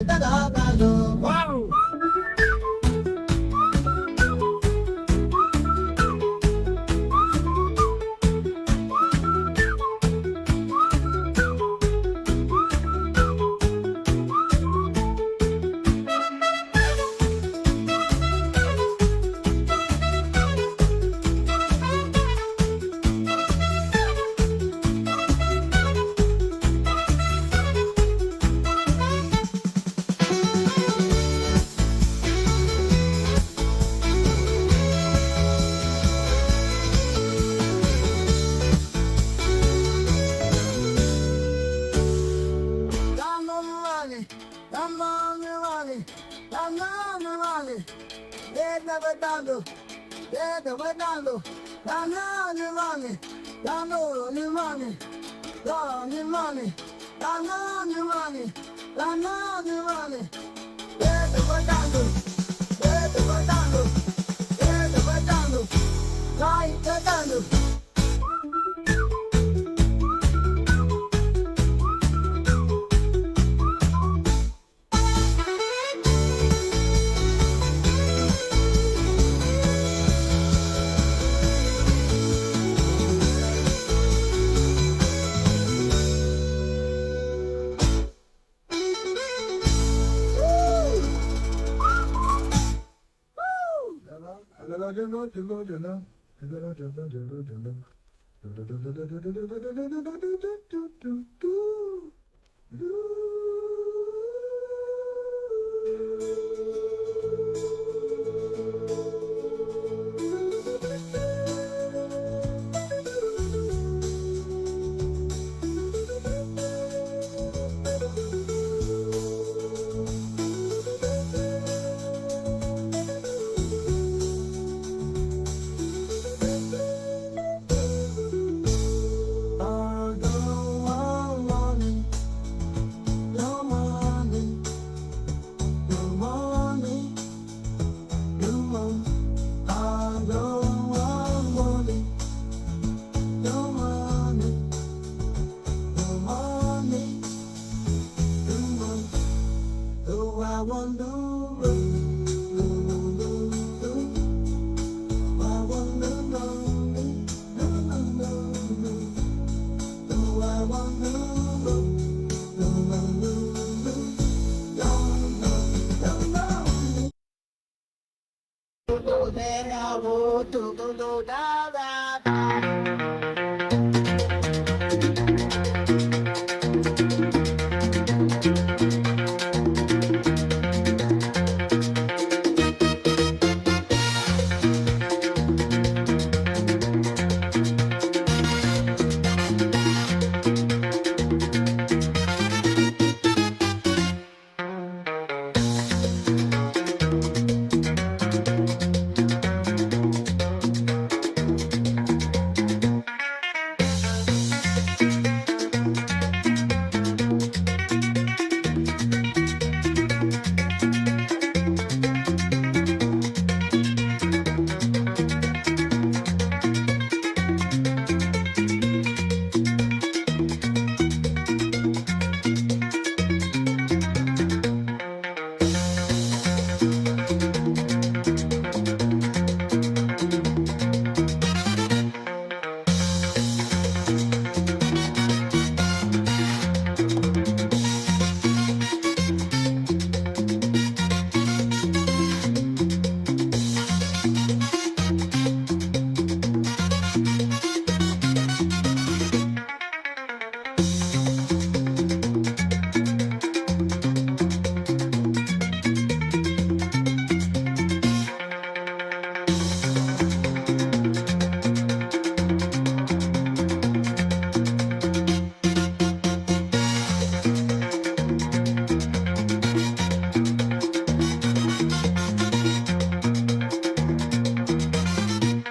Wow!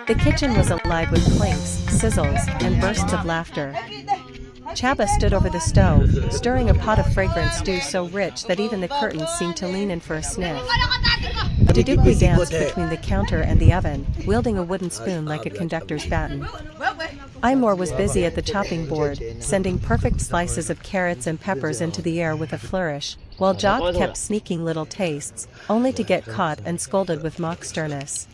The kitchen was alive with clinks, sizzles, and bursts of laughter. Chaba stood over the stove, stirring a pot of fragrant stew so rich that even the curtains seemed to lean in for a sniff. Dudukwi danced between the counter and the oven, wielding a wooden spoon like a conductor's baton. Imor was busy at the chopping board, sending perfect slices of carrots and peppers into the air with a flourish, while Jock kept sneaking little tastes, only to get caught and scolded with mock sternness.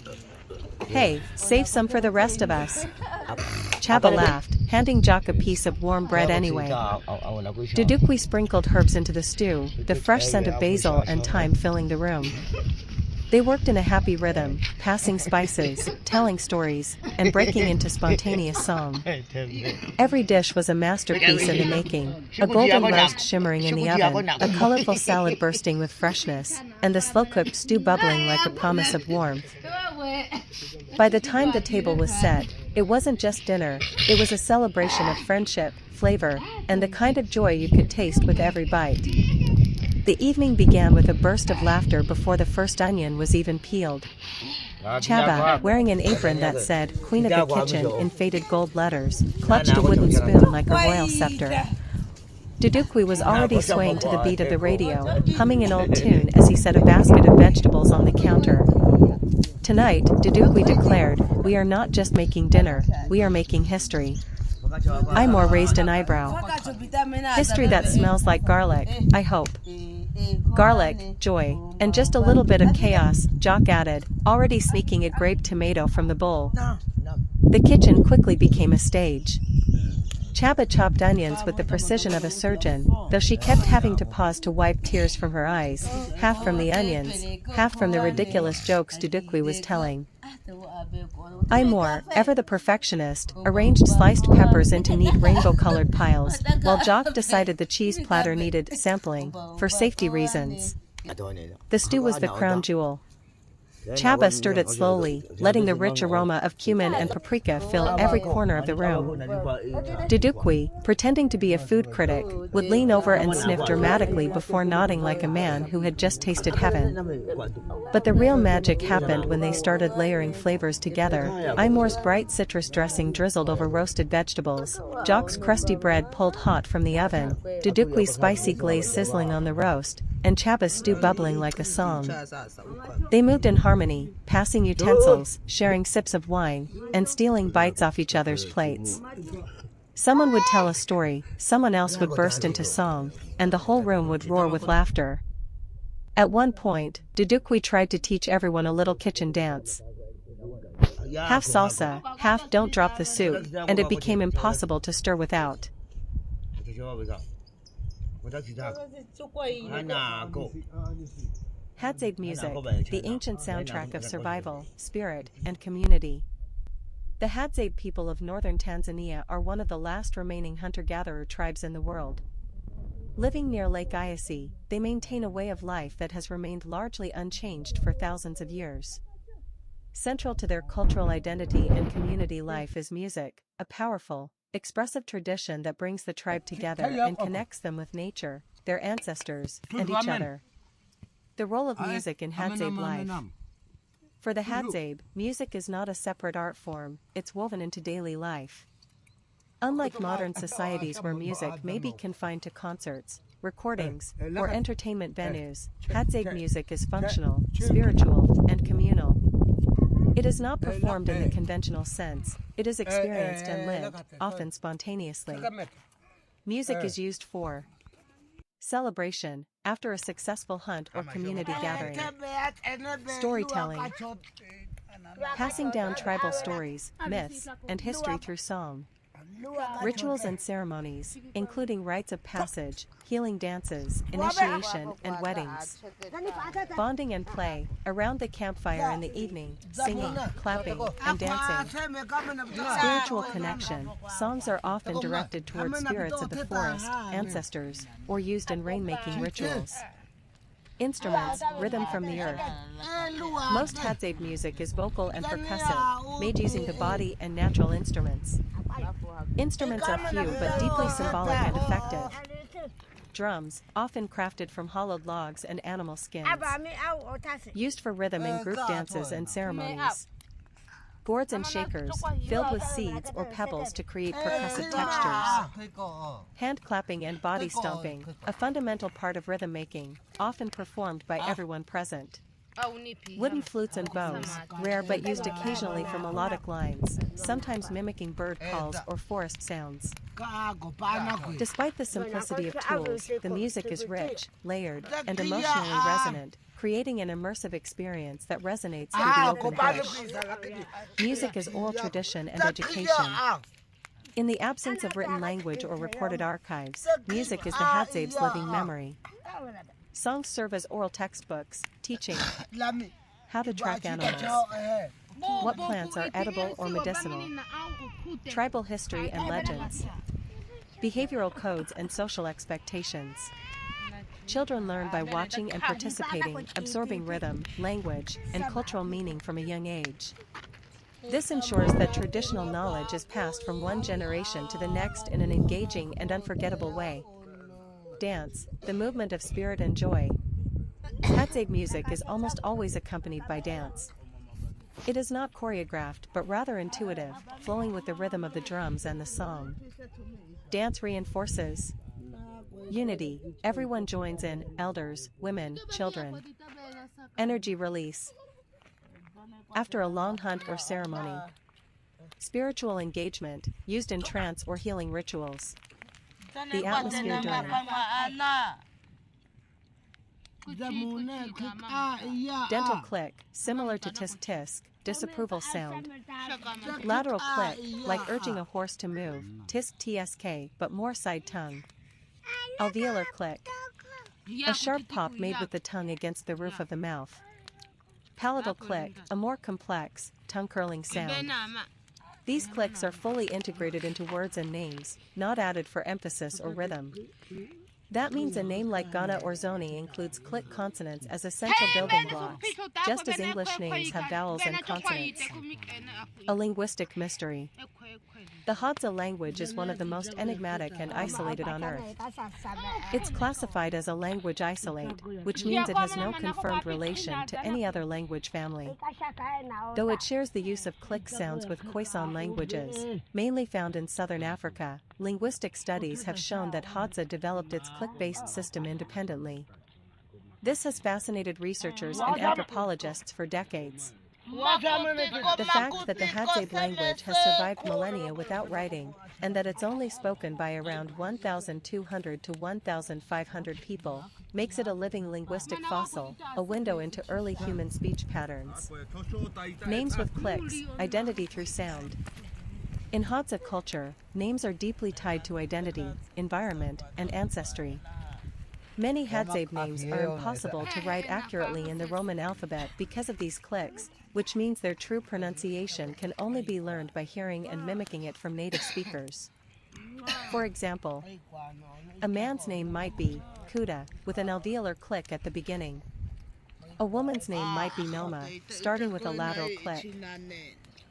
"Hey, save some for the rest of us." Chaba laughed, handing Jock a piece of warm bread anyway. Dudukwi sprinkled herbs into the stew, the fresh scent of basil and thyme filling the room. They worked in a happy rhythm, passing spices, telling stories, and breaking into spontaneous song. Every dish was a masterpiece in the making, a golden roast shimmering in the oven, a colorful salad bursting with freshness, and the slow-cooked stew bubbling like a promise of warmth. By the time the table was set, it wasn't just dinner, it was a celebration of friendship, flavor, and the kind of joy you could taste with every bite. The evening began with a burst of laughter before the first onion was even peeled. Chaba, wearing an apron that said "Queen of the Kitchen" in faded gold letters, clutched a wooden spoon like a royal scepter. Dudukwi was already swaying to the beat of the radio, humming an old tune as he set a basket of vegetables on the counter. Tonight, Dudukwi declared, "We are not just making dinner, we are making history." Imor raised an eyebrow. "History that smells like garlic, I hope." "Garlic, joy, and just a little bit of chaos," Jock added, already sneaking a grape tomato from the bowl. The kitchen quickly became a stage. Chaba chopped onions with the precision of a surgeon, though she kept having to pause to wipe tears from her eyes, half from the onions, half from the ridiculous jokes Dudukwi was telling. Imor, ever the perfectionist, arranged sliced peppers into neat rainbow-colored piles, while Jock decided the cheese platter needed sampling, for safety reasons. The stew was the crown jewel. Chaba stirred it slowly, letting the rich aroma of cumin and paprika fill every corner of the room. Dudukwi, pretending to be a food critic, would lean over and sniff dramatically before nodding like a man who had just tasted heaven. But the real magic happened when they started layering flavors together. Imor's bright citrus dressing drizzled over roasted vegetables, Jock's crusty bread pulled hot from the oven, Dudukwi's spicy glaze sizzling on the roast, and Chaba's stew bubbling like a song. They moved in harmony, passing utensils, sharing sips of wine, and stealing bites off each other's plates. Someone would tell a story, someone else would burst into song, and the whole room would roar with laughter. At one point, Dudukwi tried to teach everyone a little kitchen dance. Half salsa, half "Don't Drop the Soup," and it became impossible to stir without. Hadza music, the ancient soundtrack of survival, spirit, and community. The Hadza people of northern Tanzania are one of the last remaining hunter-gatherer tribes in the world. Living near Lake Eyasi, they maintain a way of life that has remained largely unchanged for thousands of years. Central to their cultural identity and community life is music, a powerful, expressive tradition that brings the tribe together and connects them with nature, their ancestors, and each other. The role of music in Hadza life. For the Hadza, music is not a separate art form, it's woven into daily life. Unlike modern societies where music may be confined to concerts, recordings, or entertainment venues, Hadza music is functional, spiritual, and communal. It is not performed in the conventional sense, it is experienced and lived, often spontaneously. Music is used for celebration, after a successful hunt or community gathering. Storytelling. Passing down tribal stories, myths, and history through song. Rituals and ceremonies, including rites of passage, healing dances, initiation, and weddings. Bonding and play, around the campfire in the evening, singing, clapping, and dancing. Spiritual connection, songs are often directed toward spirits of the forest, ancestors, or used in rainmaking rituals. Instruments, rhythm from the earth. Most Hadza music is vocal and percussive, made using the body and natural instruments. Instruments are few but deeply symbolic and effective. Drums, often crafted from hollowed logs and animal skins. Used for rhythm in group dances and ceremonies. Gourds and shakers, filled with seeds or pebbles to create percussive textures. Hand clapping and body stomping, a fundamental part of rhythm making, often performed by everyone present. Wooden flutes and bows, rare but used occasionally for melodic lines, sometimes mimicking bird calls or forest sounds. Despite the simplicity of tools, the music is rich, layered, and emotionally resonant, creating an immersive experience that resonates through the open bush. Music is oral tradition and education. In the absence of written language or reported archives, music is the Hadza's living memory. Songs serve as oral textbooks, teaching how to track animals, what plants are edible or medicinal, tribal history and legends, behavioral codes and social expectations. Children learn by watching and participating, absorbing rhythm, language, and cultural meaning from a young age. This ensures that traditional knowledge is passed from one generation to the next in an engaging and unforgettable way. Dance, the movement of spirit and joy. Hadza music is almost always accompanied by dance. It is not choreographed but rather intuitive, flowing with the rhythm of the drums and the song. Dance reinforces unity. Everyone joins in, elders, women, children. Energy release. After a long hunt or ceremony. Spiritual engagement, used in trance or healing rituals. The atmosphere during. Dental click, similar to tisk tisk, disapproval sound. Lateral click, like urging a horse to move, tisk tsk, but more side tongue. Alveolar click, a sharp pop made with the tongue against the roof of the mouth. Palatal click, a more complex, tongue-curling sound. These clicks are fully integrated into words and names, not added for emphasis or rhythm. That means a name like Ghana or Zoni includes click consonants as essential building blocks, just as English names have vowels and consonants. A linguistic mystery. The Hadza language is one of the most enigmatic and isolated on Earth. It's classified as a language isolate, which means it has no confirmed relation to any other language family. Though it shares the use of click sounds with Khoisan languages, mainly found in southern Africa, linguistic studies have shown that Hadza developed its click-based system independently. This has fascinated researchers and anthropologists for decades. The fact that the Hadza language has survived millennia without writing, and that it's only spoken by around 1,200 to 1,500 people, makes it a living linguistic fossil, a window into early human speech patterns. Names with clicks, identity through sound. In Hadza culture, names are deeply tied to identity, environment, and ancestry. Many Hadza names are impossible to write accurately in the Roman alphabet because of these clicks, which means their true pronunciation can only be learned by hearing and mimicking it from native speakers. For example, a man's name might be Kuda, with an alveolar click at the beginning. A woman's name might be Noma, starting with a lateral click.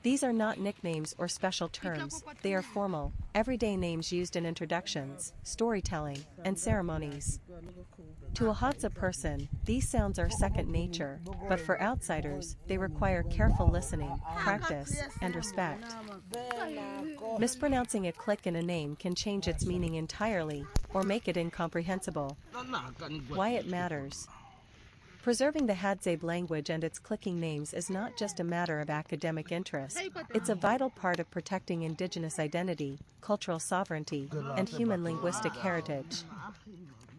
These are not nicknames or special terms, they are formal, everyday names used in introductions, storytelling, and ceremonies. To a Hadza person, these sounds are second nature, but for outsiders, they require careful listening, practice, and respect. Mispronouncing a click in a name can change its meaning entirely, or make it incomprehensible. Why it matters. Preserving the Hadza language and its clicking names is not just a matter of academic interest, it's a vital part of protecting indigenous identity, cultural sovereignty, and human linguistic heritage.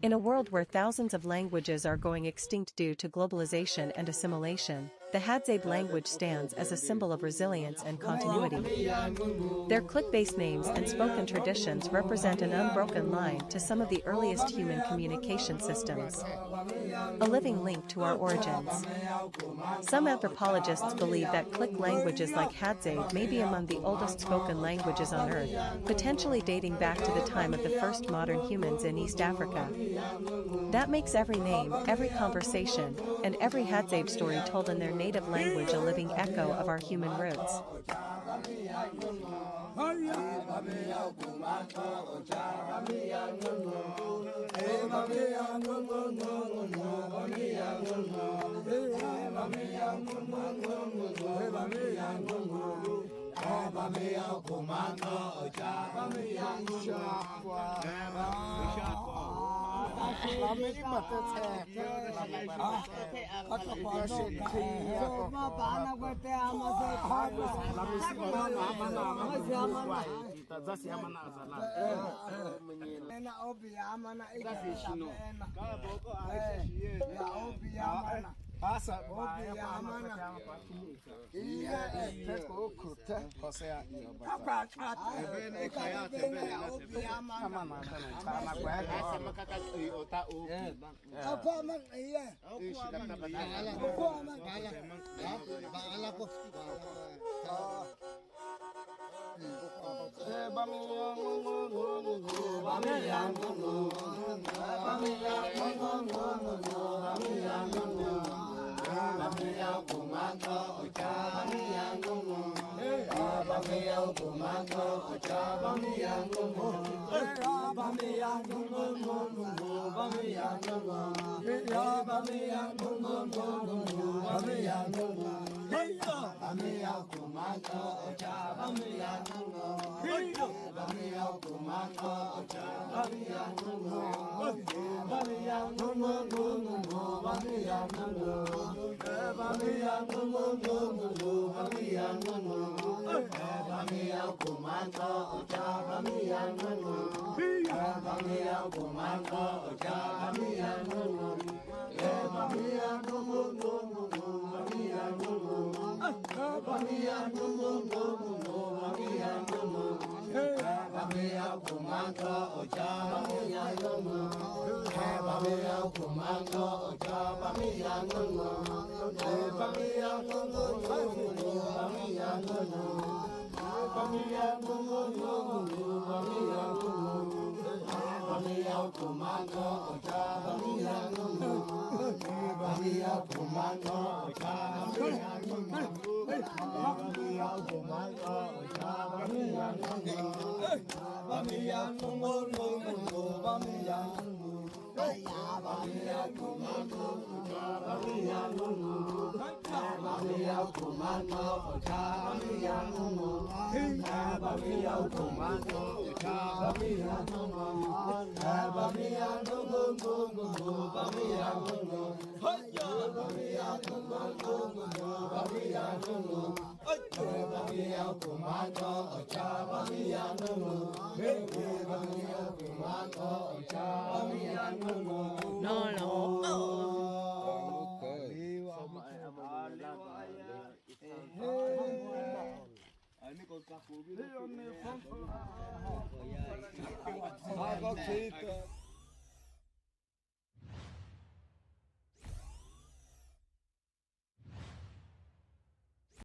In a world where thousands of languages are going extinct due to globalization and assimilation, the Hadza language stands as a symbol of resilience and continuity. Their click-based names and spoken traditions represent an unbroken line to some of the earliest human communication systems. A living link to our origins. Some anthropologists believe that click languages like Hadza may be among the oldest spoken languages on Earth, potentially dating back to the time of the first modern humans in East Africa. That makes every name, every conversation, and every Hadza story told in their native language a living echo of our human roots. Lami mata cek. Kata pada kia. Ma bana ko te ama se khaba. Lami si mana. Kita zasi mana sana. Ena obi ama na ikashino. Ya obi ama na. Asa obi ama na. Iya teko kuta kosea iyo ba. Ebene kaya tebe obi ama na. Mana sana chana kwa asa makaka ota o. Apa man iya. Apa man bala ko. Ini